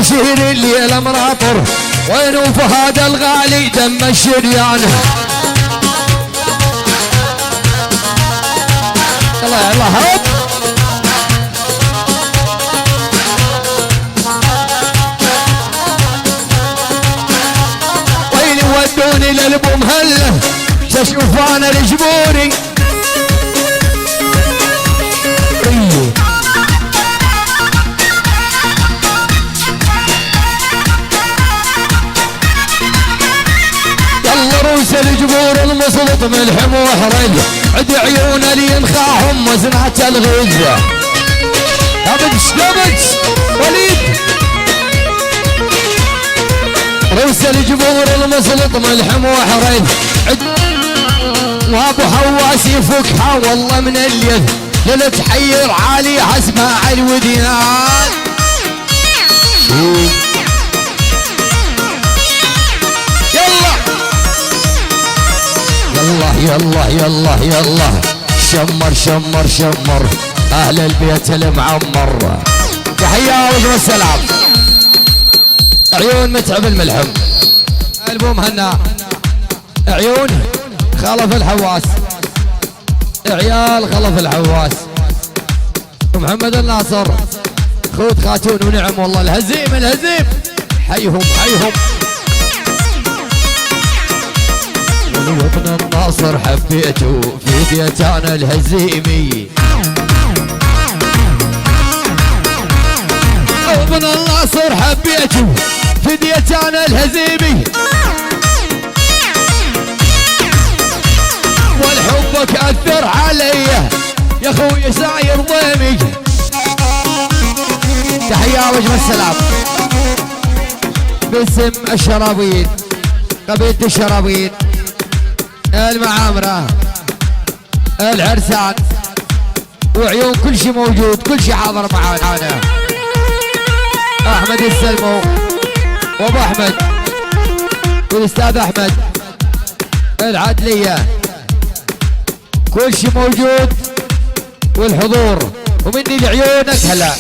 شهر الليل مراطر وين فهد الغالي دم الشريان. يلا يلا هوب وين ودوني للبو مهله تشوف انا الجبوري. يلا روس الجبور المسلط ملحم وحرج عد عيون اللي ينخاهم وزنعة الغزة. دبج دبج وليد روس الجبور المسلط ملحم وحرج وابو حواس يفكها والله من اليد للتحير عالي اسمع الوديان. يلا يلا يلا يلا شمر شمر شمر اهل البيت المعمر. تحية وجه السلام عيون متعب الملحم البو مهنا عيون خلف الحواس عيال خلف الحواس محمد الناصر خود خاتون ونعم والله الهزيم الهزيم حيهم حيهم. وابن الناصر حبيته في ديتانا الهزيمي. ابن الناصر حبيته في ديتانا الهزيمي. والحبك اثر علي يا خوي ساير ضيمي. تحية وجه السلام باسم الشرابين قبيلة الشرابين المعامرة العرسان وعيون كل شي موجود كل شي حاضر معانا. احمد السلمو وابو احمد والاستاذ احمد العدلية كل شي موجود والحضور ومني لعيونك هلا.